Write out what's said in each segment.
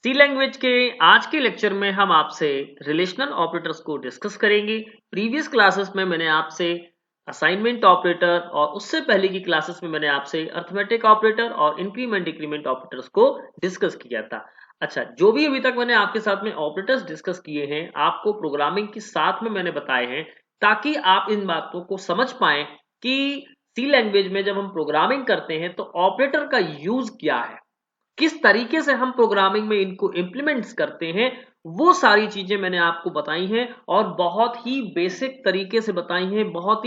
सी language के आज के लेक्चर में हम आपसे रिलेशनल ऑपरेटर्स को डिस्कस करेंगे। प्रीवियस क्लासेस में मैंने आपसे असाइनमेंट ऑपरेटर और उससे पहले की क्लासेस में मैंने आपसे अर्थमेटिक ऑपरेटर और इंक्रीमेंट डिक्रीमेंट ऑपरेटर्स को डिस्कस किया था। अच्छा, जो भी अभी तक मैंने आपके साथ में ऑपरेटर्स डिस्कस किए हैं, आपको प्रोग्रामिंग के साथ में मैंने बताए हैं ताकि आप इन बातों को समझ पाए कि सी लैंग्वेज में जब हम प्रोग्रामिंग करते हैं तो ऑपरेटर का यूज क्या है, किस तरीके से हम प्रोग्रामिंग में इनको इंप्लीमेंट्स करते हैं, वो सारी चीजें मैंने आपको बताई हैं और बहुत ही बेसिक तरीके से बताई हैं। बहुत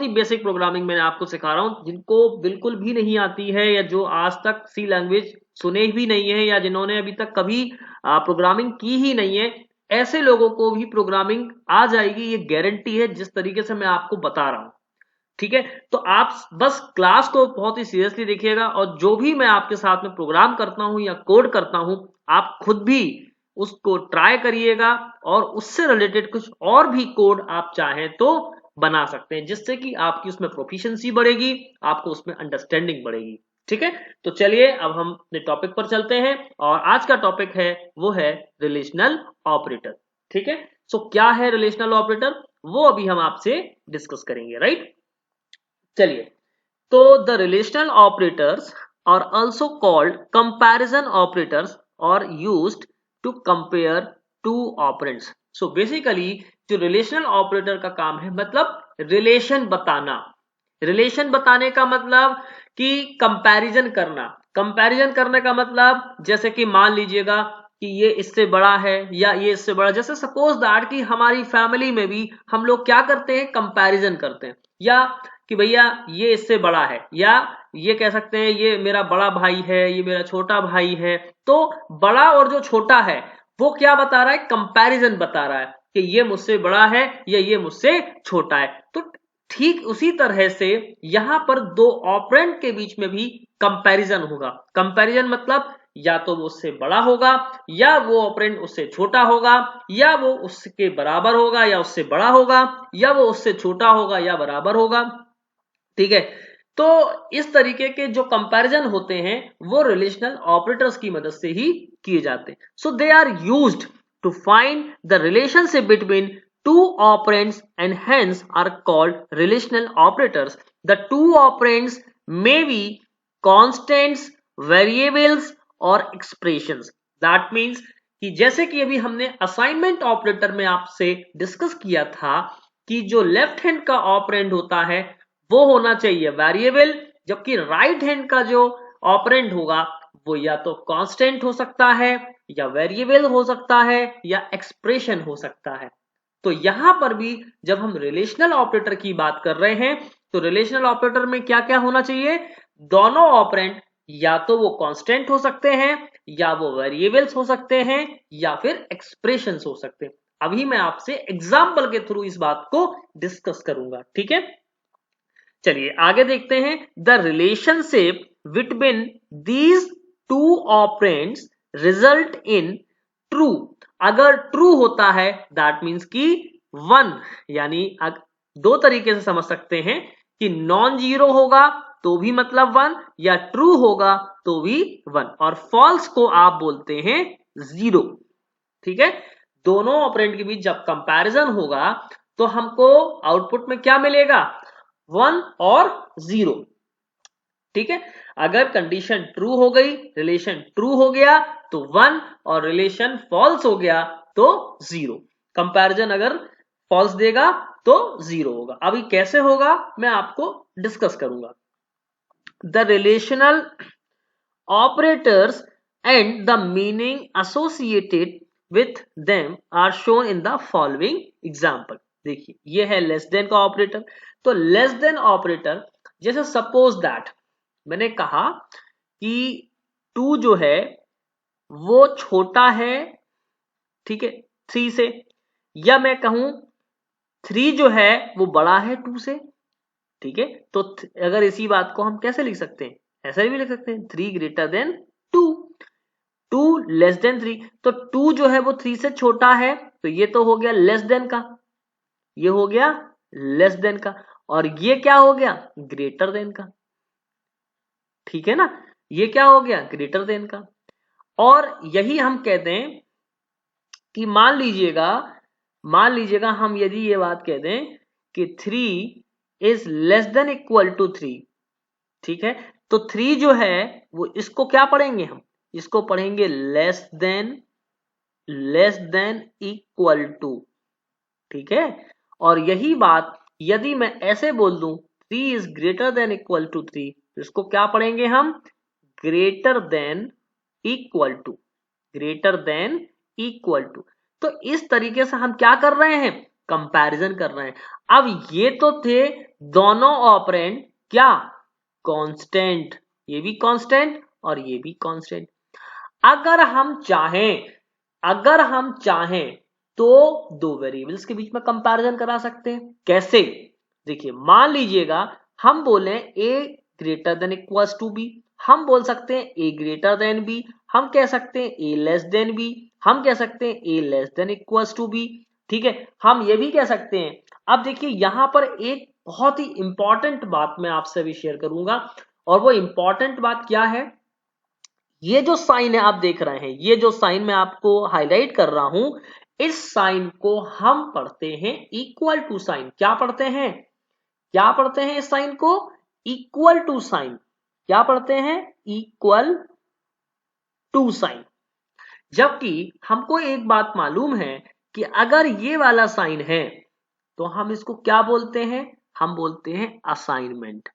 ही बेसिक प्रोग्रामिंग मैंने आपको सिखा रहा हूं। जिनको बिल्कुल भी नहीं आती है या जो आज तक सी लैंग्वेज सुने भी नहीं है या जिन्होंने अभी तक कभी प्रोग्रामिंग की ही नहीं है, ऐसे लोगों को भी प्रोग्रामिंग आ जाएगी, ये गारंटी है जिस तरीके से मैं आपको बता रहा हूं। ठीक है, तो आप बस क्लास को बहुत ही सीरियसली देखिएगा और जो भी मैं आपके साथ में प्रोग्राम करता हूं या कोड करता हूं, आप खुद भी उसको ट्राई करिएगा और उससे रिलेटेड कुछ और भी कोड आप चाहें तो बना सकते हैं, जिससे कि आपकी उसमें प्रोफिशिएंसी बढ़ेगी, आपको उसमें अंडरस्टैंडिंग बढ़ेगी। ठीक है, तो चलिए अब हम अपने टॉपिक पर चलते हैं और आज का टॉपिक है वो है रिलेशनल ऑपरेटर। ठीक है, सो क्या है रिलेशनल ऑपरेटर, वो अभी हम आपसे डिस्कस करेंगे। राइट, चलिए, तो the relational operators are also called comparison operators और used to compare two operands. So basically जो रिलेशनल ऑपरेटर का काम है, मतलब रिलेशन बताना। रिलेशन बताने का मतलब कि कंपैरिजन करना। कंपैरिजन करने का मतलब जैसे कि मान लीजिएगा कि ये इससे बड़ा है या ये इससे बड़ा, जैसे सपोज दैट कि हमारी फैमिली में भी हम लोग क्या करते हैं, कंपैरिजन करते हैं, या कि भैया ये इससे बड़ा है, या ये कह सकते हैं ये मेरा बड़ा भाई है, ये मेरा छोटा भाई है। तो बड़ा और जो छोटा है वो क्या बता रहा है, कंपैरिजन बता रहा है कि ये मुझसे बड़ा है या ये मुझसे छोटा है। तो ठीक उसी तरह से यहां पर दो ऑपरेंड के बीच में भी कंपैरिजन होगा। कंपैरिजन मतलब या तो वो उससे बड़ा होगा या वो ऑपरेंड उससे छोटा होगा, या वो उसके बराबर होगा या उससे बड़ा होगा, या वो उससे छोटा होगा या बराबर होगा। ठीक है, तो इस तरीके के जो कंपैरिजन होते हैं वो रिलेशनल ऑपरेटर्स की मदद से ही किए जाते हैं। So they are used to find the relationship between two operands and hence are called relational operators. The two operands may be constants, variables or expressions. That means कि जैसे कि अभी हमने असाइनमेंट ऑपरेटर में आपसे डिस्कस किया था कि जो लेफ्ट हैंड का ऑपरेंड होता है वो होना चाहिए वेरिएबल, जबकि राइट हैंड का जो ऑपरेंड होगा वो या तो कांस्टेंट हो सकता है या वेरिएबल हो सकता है या एक्सप्रेशन हो सकता है। तो यहां पर भी जब हम रिलेशनल ऑपरेटर की बात कर रहे हैं तो रिलेशनल ऑपरेटर में क्या क्या होना चाहिए, दोनों ऑपरेंड या तो वो कांस्टेंट हो सकते हैं या वो वेरिएबल्स हो सकते हैं या फिर एक्सप्रेशंस हो सकते हैं। अभी मैं आपसे एग्जांपल के थ्रू इस बात को डिस्कस करूंगा। ठीक है, चलिए आगे देखते हैं। The relationship between these two operands result in true. अगर ट्रू होता है दैट मीन्स कि वन, यानी दो तरीके से समझ सकते हैं कि नॉन जीरो होगा तो भी मतलब वन, या ट्रू होगा तो भी वन, और फॉल्स को आप बोलते हैं जीरो। ठीक है, दोनों ऑपरेंड के बीच जब कंपैरिजन होगा तो हमको आउटपुट में क्या मिलेगा, वन और जीरो। ठीक है, अगर कंडीशन ट्रू हो गई, रिलेशन ट्रू हो गया तो वन, और रिलेशन फॉल्स हो गया तो जीरो। कंपैरिजन अगर फॉल्स देगा तो जीरो होगा। अभी कैसे होगा मैं आपको डिस्कस करूंगा। The relational operators and the meaning associated with them are shown in the following example. देखिए, ये है लेस देन का ऑपरेटर। तो लेस देन ऑपरेटर, जैसे सपोज दैट मैंने कहा कि टू जो है वो छोटा है, ठीक है, थ्री से, या मैं कहूं थ्री जो है वो बड़ा है टू से। ठीक है, तो अगर इसी बात को हम कैसे लिख सकते हैं, ऐसा भी लिख सकते हैं, three greater than two, two less than three. तो टू जो है वो थ्री से छोटा है तो ये तो हो गया लेस देन का, ये हो गया लेस देन का, और ये क्या हो गया, ग्रेटर देन का। ठीक है ना, ये क्या हो गया, ग्रेटर देन का। और यही हम कहते हैं कि मान लीजिएगा हम यदि ये बात कह दें कि 3 is less than equal to 3, ठीक है, तो 3 जो है वो इसको क्या पढ़ेंगे हम, इसको पढ़ेंगे लेस देन इक्वल टू, ठीक है। और यही बात यदि मैं ऐसे बोल दूं 3 is greater than equal to 3, तो इसको क्या पढ़ेंगे हम, greater than equal to, greater than equal to. तो इस तरीके से हम क्या कर रहे हैं, कंपैरिजन कर रहे हैं। अब ये तो थे दोनों ऑपरेंड क्या, कांस्टेंट, ये भी कांस्टेंट और ये भी कांस्टेंट। अगर हम चाहें तो दो वेरिएबल्स के बीच में कंपैरिजन करा सकते हैं। कैसे, देखिए मान लीजिएगा हम बोले a greater than equals to b, हम बोल सकते हैं a ग्रेटर देन b, हम कह सकते हैं a लेस देन b, हम कह सकते हैं a less than equals to b, ठीक है। हम ये भी कह सकते हैं। अब देखिए यहां पर एक बहुत ही इंपॉर्टेंट बात मैं आपसे अभी शेयर करूंगा, और वो इंपॉर्टेंट बात क्या है, ये जो साइन है आप देख रहे हैं, ये जो साइन मैं आपको हाईलाइट कर रहा हूं, इस साइन को हम पढ़ते हैं इक्वल टू साइन। क्या पढ़ते हैं, क्या पढ़ते हैं इस साइन को, इक्वल टू साइन। क्या पढ़ते हैं, इक्वल टू साइन। जबकि हमको एक बात मालूम है कि अगर ये वाला साइन है तो हम इसको क्या बोलते हैं, हम बोलते हैं असाइनमेंट।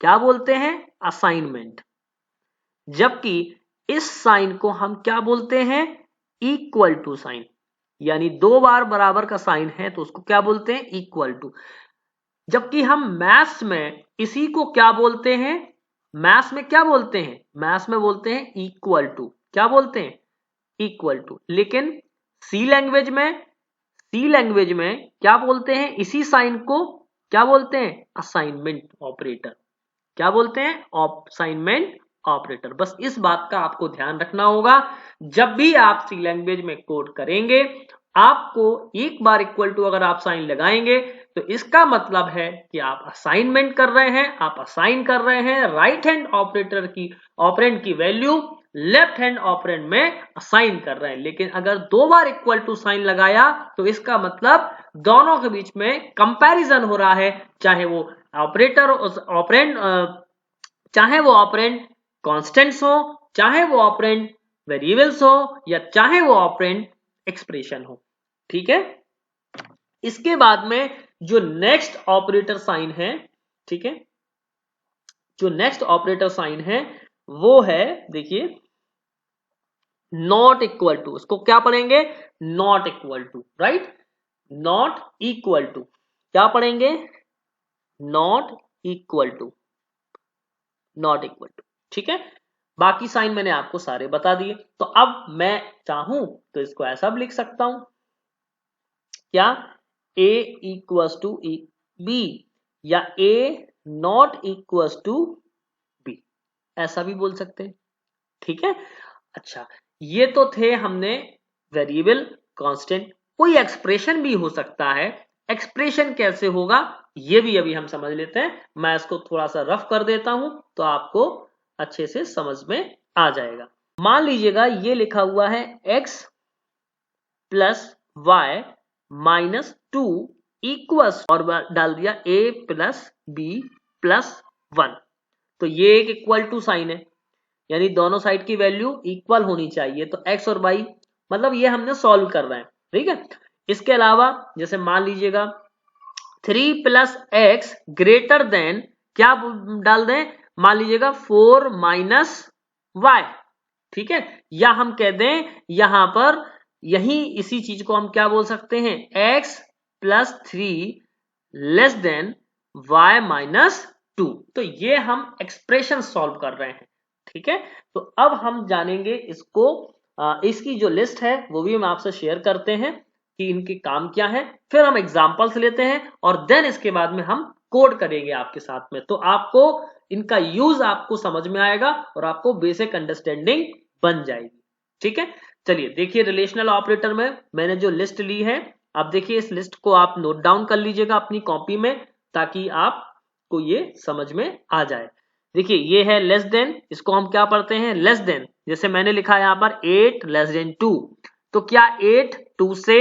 क्या बोलते हैं, असाइनमेंट। जबकि इस साइन को हम क्या बोलते हैं, इक्वल टू साइन। यानी दो बार बराबर का साइन है तो उसको क्या बोलते हैं, इक्वल टू। जबकि हम मैथ्स में इसी को क्या बोलते हैं, मैथ्स में क्या बोलते हैं, मैथ्स में बोलते हैं इक्वल टू। क्या बोलते हैं, इक्वल टू। लेकिन सी लैंग्वेज में क्या बोलते हैं, इसी साइन को क्या बोलते हैं, असाइनमेंट ऑपरेटर। क्या बोलते हैं, असाइनमेंट ऑपरेटर। बस इस बात का आपको ध्यान रखना होगा। जब भी आप सी लैंग्वेज में कोड करेंगे, आपको एक बार इक्वल टू अगर आप साइन लगाएंगे तो इसका मतलब है कि आप असाइनमेंट कर रहे हैं, आप असाइन कर रहे हैं राइट हैंड ऑपरेटर की ऑपरेंड की वैल्यू लेफ्ट हैंड ऑपरेंड में असाइन कर रहे हैं। लेकिन अगर दो बार इक्वल टू साइन लगाया तो इसका मतलब दोनों के बीच में कंपैरिजन हो रहा है, चाहे वो ऑपरेटर ऑपरेंड चाहे वो ऑपरेंड कांस्टेंट्स हो, चाहे वो ऑपरेंड वेरिएबल्स हो, या चाहे वो ऑपरेंड एक्सप्रेशन हो, ठीक है। इसके बाद में जो नेक्स्ट ऑपरेटर साइन है, ठीक है, जो नेक्स्ट ऑपरेटर साइन है वो है, देखिए नॉट इक्वल टू। इसको क्या पढ़ेंगे, not equal to, right, not equal to. क्या पढ़ेंगे, not equal to, not equal to, ठीक है। बाकी साइन मैंने आपको सारे बता दिए। तो अब मैं चाहूं तो इसको ऐसा भी लिख सकता हूं, क्या, a इक्वल्स टू b, या a not equals to b, ऐसा भी बोल सकते हैं, ठीक है। अच्छा, ये तो थे हमने वेरिएबल, कांस्टेंट। कोई एक्सप्रेशन भी हो सकता है। एक्सप्रेशन कैसे होगा ये भी अभी हम समझ लेते हैं। मैं इसको थोड़ा सा रफ कर देता हूं तो आपको अच्छे से समझ में आ जाएगा। मान लीजिएगा ये लिखा हुआ है x plus y minus 2 equals, और डाल दिया a प्लस b प्लस 1। तो ये एक इक्वल टू साइन है, यानी दोनों साइड की वैल्यू इक्वल होनी चाहिए। तो x और y मतलब ये हमने सॉल्व कर रहे हैं, ठीक है। इसके अलावा जैसे मान लीजिएगा 3 प्लस एक्स ग्रेटर देन, क्या डाल दें, मान लीजिएगा 4 माइनस वाई, ठीक है। या हम कह दें यहां पर यही इसी चीज को हम क्या बोल सकते हैं, x plus 3 less than y minus 2। तो ये हम एक्सप्रेशन सॉल्व कर रहे हैं, ठीक है। तो अब हम जानेंगे इसको, इसकी जो लिस्ट है वो भी हम आपसे शेयर करते हैं कि इनके काम क्या है। फिर हम एग्जांपल्स लेते हैं और देन इसके बाद में हम कोड करेंगे आपके साथ में। तो आपको इनका यूज आपको समझ में आएगा और आपको बेसिक अंडरस्टैंडिंग बन जाएगी, ठीक है। चलिए देखिए, रिलेशनल ऑपरेटर में मैंने जो लिस्ट ली है, अब देखिए इस लिस्ट को आप नोट डाउन कर लीजिएगा अपनी कॉपी में, ताकि आपको ये समझ में आ जाए। देखिए ये है लेस देन, इसको हम क्या पढ़ते हैं, लेस देन। जैसे मैंने लिखा है यहाँ पर 8 लेस देन 2, तो क्या 8 2 से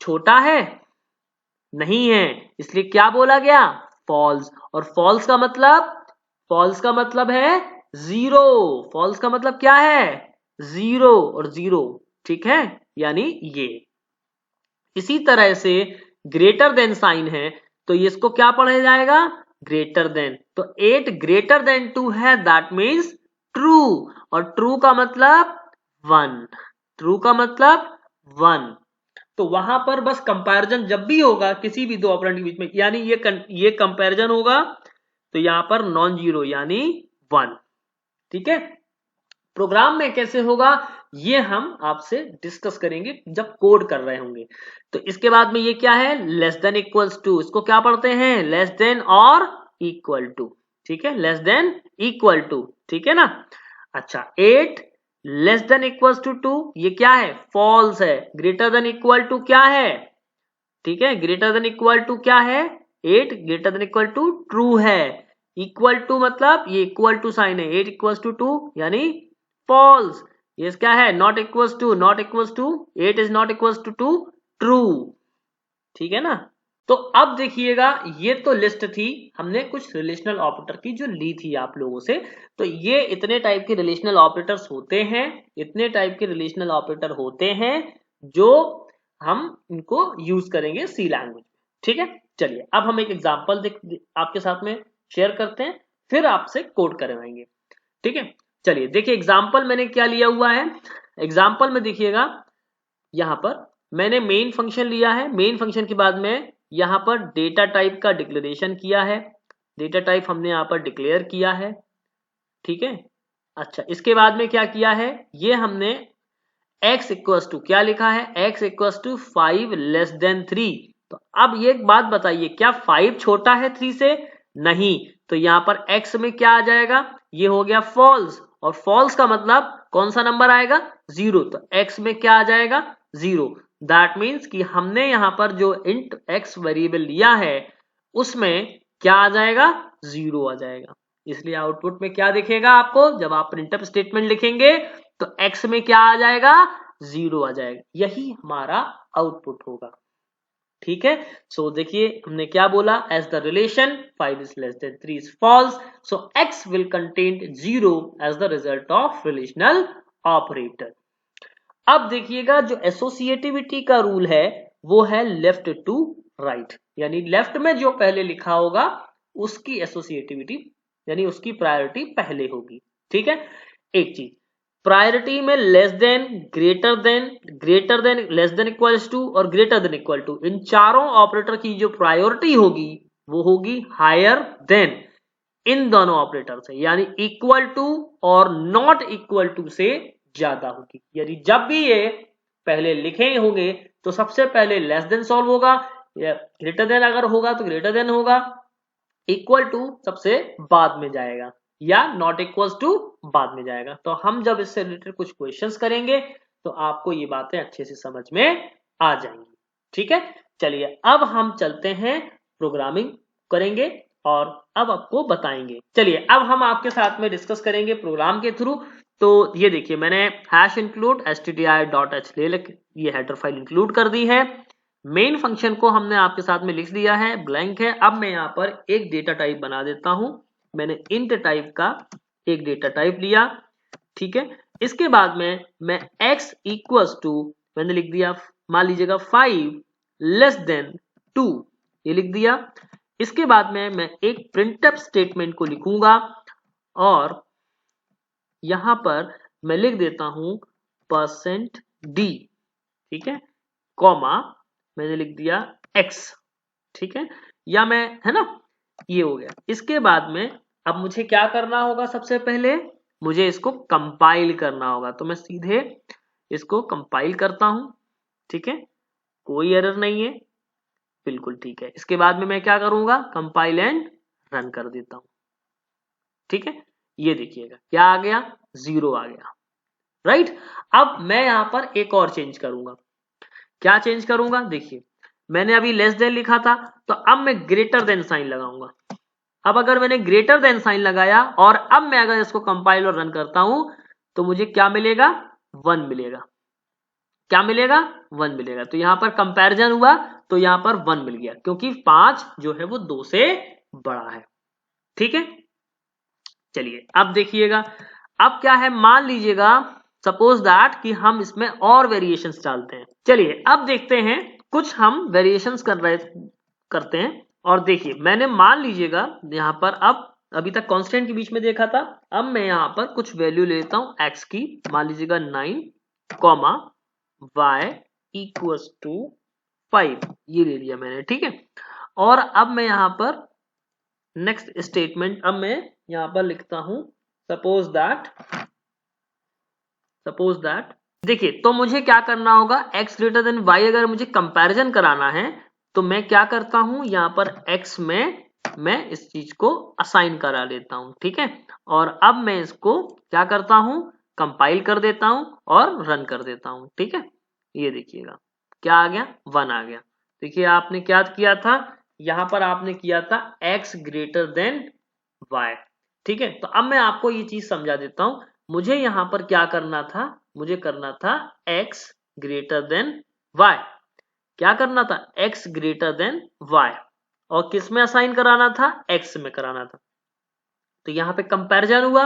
छोटा है? नहीं है, इसलिए क्या बोला गया? फॉल्स। और फॉल्स का मतलब है जीरो। फॉल्स का मतलब क्या है? जीरो और जीरो, ठीक है, यानी ये। इसी तरह से ग्रेटर देन साइन है, तो ये इसको क्या पढ़ा जाएगा? Greater than. तो 8 ग्रेटर देन 2 है, दैट मीन्स ट्रू। और ट्रू का मतलब 1। ट्रू का मतलब 1। तो वहां पर बस कंपैरिजन जब भी होगा किसी भी दो ऑपरेंड के बीच में, यानी ये कंपैरिजन होगा, तो यहां पर नॉन जीरो यानी 1। ठीक है, प्रोग्राम में कैसे होगा ये हम आपसे डिस्कस करेंगे जब कोड कर रहे होंगे। तो इसके बाद में ये क्या है? Less than equals to. इसको क्या पढ़ते हैं? लेस देन और इक्वल टू। ठीक है, लेस देन इक्वल टू, ठीक है ना। अच्छा, 8 लेस देन इक्वल्स टू 2, ये क्या है? फॉल्स है। ग्रेटर देन इक्वल टू क्या है? ठीक है, ग्रेटर देन इक्वल टू क्या है? 8 greater than equal to true है। इक्वल टू मतलब ये इक्वल टू साइन है, 8 इक्वल्स टू 2 यानी फॉल्स। ये क्या है? Not equals to, not equals to 8 is not equals to 2 true. ठीक है ना। तो अब देखिएगा, ये तो लिस्ट थी, हमने कुछ रिलेशनल ऑपरेटर की जो ली थी आप लोगों से। तो ये इतने टाइप के रिलेशनल ऑपरेटर्स होते हैं, इतने टाइप के रिलेशनल ऑपरेटर होते हैं जो हम इनको यूज करेंगे सी लैंग्वेज। ठीक है, चलिए अब हम एक एग्जांपल आपके साथ में शेयर करते हैं, फिर आपसे कोड करवाएंगे। ठीक है, चलिए देखिए एग्जांपल मैंने क्या लिया हुआ है। एग्जांपल में देखिएगा, यहां पर मैंने मेन फंक्शन लिया है। मेन फंक्शन के बाद में यहां पर डेटा टाइप का डिक्लेरेशन किया है। डेटा टाइप हमने यहां पर डिक्लेयर किया है। ठीक है, अच्छा इसके बाद में क्या किया है? ये हमने x इक्वल्स टू क्या लिखा है? x equals to 5 less than 3। तो अब ये एक बात बताइए, क्या 5 छोटा है 3 से? नहीं। तो यहां पर x में क्या आ जाएगा? ये हो गया फॉल्स। और फॉल्स का मतलब कौन सा नंबर आएगा? 0। तो x में क्या आ जाएगा? 0। दैट मीन्स कि हमने यहां पर जो इंट x वेरिएबल लिया है उसमें क्या आ जाएगा? 0 आ जाएगा। इसलिए आउटपुट में क्या दिखेगा आपको? जब आप प्रिंटफ स्टेटमेंट लिखेंगे तो x में क्या आ जाएगा? 0 आ जाएगा। यही हमारा आउटपुट होगा। ठीक है, सो देखिए हमने क्या बोला? As the relation 5 is less than 3 is false, so x will contain 0 as the result of relational operator. अब देखिएगा, जो एसोसिएटिविटी का रूल है वो है लेफ्ट टू राइट, यानी लेफ्ट में जो पहले लिखा होगा उसकी एसोसिएटिविटी यानी उसकी प्रायोरिटी पहले होगी। ठीक है, एक चीज प्रायोरिटी में less than, greater than, less than equals to और ग्रेटर देन इक्वल टू, इन चारों ऑपरेटर की जो प्रायोरिटी होगी वो होगी हायर देन इन दोनों ऑपरेटर से, यानी इक्वल टू और नॉट इक्वल टू से ज्यादा होगी। यानी जब भी ये पहले लिखे होंगे तो सबसे पहले लेस देन सॉल्व होगा, या ग्रेटर देन अगर होगा तो ग्रेटर देन होगा, इक्वल टू सबसे बाद में जाएगा, या नॉट इक्वल्स टू बाद में जाएगा। तो हम जब इससे रिलेटेड कुछ क्वेश्चंस करेंगे तो आपको ये बातें अच्छे से समझ में आ जाएंगी। ठीक है, चलिए अब हम चलते हैं प्रोग्रामिंग करेंगे और अब आपको बताएंगे। चलिए अब हम आपके साथ में डिस्कस करेंगे प्रोग्राम के थ्रू। तो ये देखिए मैंने हैश इंक्लूड stdi.h ये हेडर फाइल इंक्लूड कर दी है। मेन फंक्शन को हमने आपके साथ में लिख दिया है, ब्लैंक है। अब मैं यहाँ पर एक डेटा टाइप बना देता हूं। मैंने इंट टाइप का एक डेटा टाइप लिया। ठीक है, इसके बाद में मैं x इक्वल्स टू मैंने लिख दिया, मान लीजिएगा 5 लेस देन 2, ये लिख दिया। इसके बाद में मैं एक प्रिंटफ स्टेटमेंट को लिखूंगा और यहां पर मैं लिख देता हूं %d। ठीक है, कॉमा मैंने लिख दिया x। ठीक है, या मैं, है ना, ये हो गया। इसके बाद में अब मुझे क्या करना होगा? सबसे पहले मुझे इसको कंपाइल करना होगा, तो मैं सीधे इसको कंपाइल करता हूं। ठीक है, कोई एरर नहीं है, बिल्कुल ठीक है। इसके बाद में मैं क्या करूंगा? कंपाइल एंड रन कर देता हूं। ठीक है, ये देखिएगा क्या आ गया? 0 आ गया। राइट, अब मैं यहां पर एक और चेंज करूंगा। क्या चेंज करूंगा? देखिए मैंने अभी लेस देन लिखा था, तो अब मैं ग्रेटर देन साइन लगाऊंगा। अब अगर मैंने ग्रेटर देन साइन लगाया और अब मैं अगर इसको कंपाइल और रन करता हूं तो मुझे क्या मिलेगा, 1 मिलेगा। क्या मिलेगा, 1 मिलेगा। तो यहां पर कंपैरिजन हुआ तो यहां पर 1 मिल गया, क्योंकि 5 जो है वो 2 से बड़ा है। ठीक है, चलिए अब देखिएगा, अब क्या है, मान लीजिएगा सपोज दैट कि हम इसमें और वेरिएशंस डालते हैं। चलिए अब देखते हैं, कुछ हम वेरिएशंस करते हैं। और देखिए मैंने मान लीजिएगा यहां पर, अब अभी तक कांस्टेंट के बीच में देखा था, अब मैं यहां पर कुछ वैल्यू लेता हूं एक्स की, मान लीजिएगा 9 कॉमा y इक्वल्स टू 5, ये ले लिया मैंने। ठीक है, और अब मैं यहां पर नेक्स्ट स्टेटमेंट, अब मैं यहां पर लिखता हूं सपोज दैट देखिए, तो मुझे क्या करना होगा, x ग्रेटर देन y अगर मुझे कंपैरिजन कराना है तो मैं क्या करता हूं, यहां पर x में मैं इस चीज को असाइन करा लेता हूं। ठीक है, और अब मैं इसको क्या करता हूं, कंपाइल कर देता हूं और रन कर देता हूं। ठीक है, ये देखिएगा क्या आ गया, 1 आ गया। देखिए आपने क्या किया था, यहां पर आपने किया था x ग्रेटर देन y। ठीक है, तो अब मैं आपको ये चीज समझा देता हूं, मुझे यहां पर क्या करना था, मुझे करना था x ग्रेटर देन y। क्या करना था, x ग्रेटर देन y, और किस में असाइन कराना था, x में कराना था। तो यहां पे कंपैरिजन हुआ,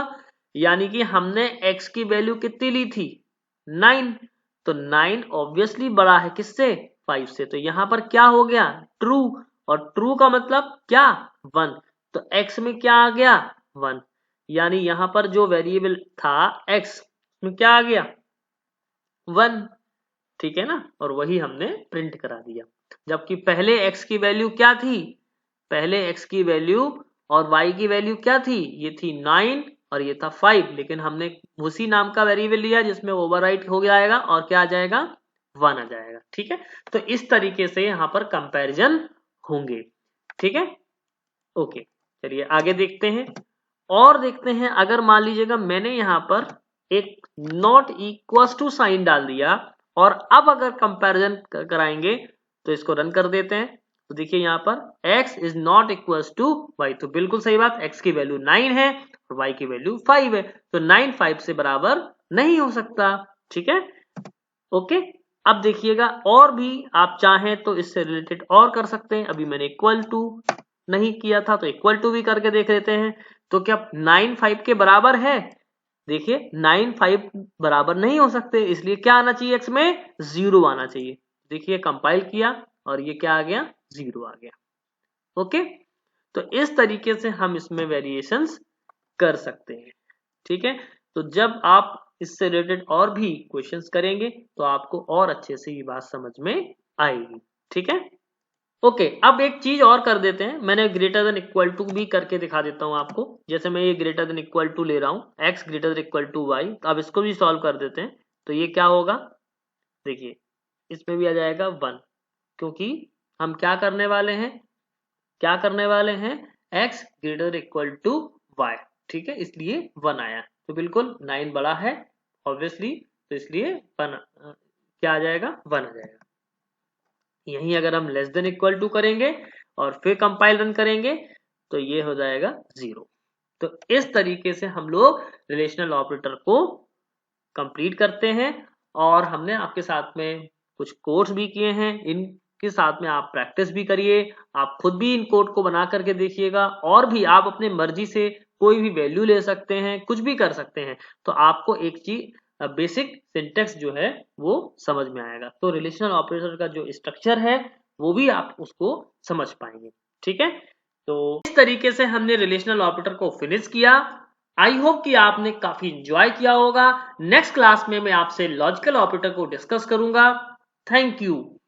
यानी कि हमने x की वैल्यू कितनी ली थी, 9। तो 9 ऑब्वियसली बड़ा है किससे, 5 से। तो यहां पर क्या हो गया, ट्रू, और ट्रू का मतलब क्या, 1। तो x में क्या आ गया, 1, यानी यहां पर जो वेरिएबल था x में क्या आ गया, 1। ठीक है ना, और वही हमने प्रिंट करा दिया। जबकि पहले x की वैल्यू क्या थी, पहले x की वैल्यू और y की वैल्यू क्या थी, ये थी 9 और ये था 5, लेकिन हमने उसी नाम का वेरिएबल लिया जिसमें ओवरराइट हो जाएगा और क्या आ जाएगा, 1 आ जाएगा। ठीक है, तो इस तरीके से यहां पर कंपैरिजन होंगे। ठीक है, ओके, चलिए आगे देखते हैं। और देखते हैं, अगर मान लीजिएगा मैंने यहां पर एक नॉट इक्वल्स टू साइन डाल दिया, और अब अगर कंपैरिजन कराएंगे तो इसको रन कर देते हैं। तो देखिए यहां पर x is not equals to y, तो बिल्कुल सही बात, x की वैल्यू 9 है और y की वैल्यू 5 है, तो 9 5 से बराबर नहीं हो सकता। ठीक है, ओके, अब देखिएगा और भी आप चाहें तो इससे रिलेटेड और कर सकते हैं। अभी मैंने इक्वल टू नहीं किया था तो इक्वल टू भी करके देख लेते हैं। तो क्या 9 5 के बराबर है, देखिए 9 5 बराबर नहीं हो सकते, इसलिए क्या आना चाहिए, x में 0 आना चाहिए। देखिए कंपाइल किया और ये क्या आ गया, 0 आ गया। ओके, तो इस तरीके से हम इसमें वेरिएशंस कर सकते हैं। ठीक है, तो जब आप इससे रिलेटेड और भी क्वेश्चंस करेंगे तो आपको और अच्छे से ये बात समझ में आएगी। ठीक है, ओके, अब एक चीज और कर देते हैं, मैंने ग्रेटर देन इक्वल टू भी करके दिखा देता हूं आपको। जैसे मैं ये ग्रेटर देन इक्वल टू ले रहा हूं, x greater than equal to y, तो अब इसको भी सॉल्व कर देते हैं। तो ये क्या होगा, देखिए इसमें भी आ जाएगा 1, क्योंकि हम क्या करने वाले हैं, क्या करने वाले हैं, x greater equal to y। ठीक है, इसलिए 1 आया, तो बिल्कुल 9 बड़ा है ऑब्वियसली, तो इसलिए 1 क्या आ जाएगा, 1 आ जाएगा। यहीं अगर हम लेस देन इक्वल टू करेंगे और फिर कंपाइल रन करेंगे तो ये हो जाएगा 0। तो इस तरीके से हम लोग रिलेशनल ऑपरेटर को कंप्लीट करते हैं, और हमने आपके साथ में कुछ कोड्स भी किए हैं, इनके साथ में आप प्रैक्टिस भी करिए, आप खुद भी इन कोड को बना करके देखिएगा, और भी आप अपने मर्जी से कोई भी वैल्यू ले सकते हैं, कुछ भी कर सकते हैं। तो आपको एक चीज बेसिक सिंटेक्स जो है वो समझ में आएगा, तो रिलेशनल ऑपरेटर का जो स्ट्रक्चर है वो भी आप उसको समझ पाएंगे। ठीक है, तो इस तरीके से हमने रिलेशनल ऑपरेटर को फिनिश किया। आई होप कि आपने काफी इंजॉय किया होगा। नेक्स्ट क्लास में मैं आपसे लॉजिकल ऑपरेटर को डिस्कस करूंगा। Thank you.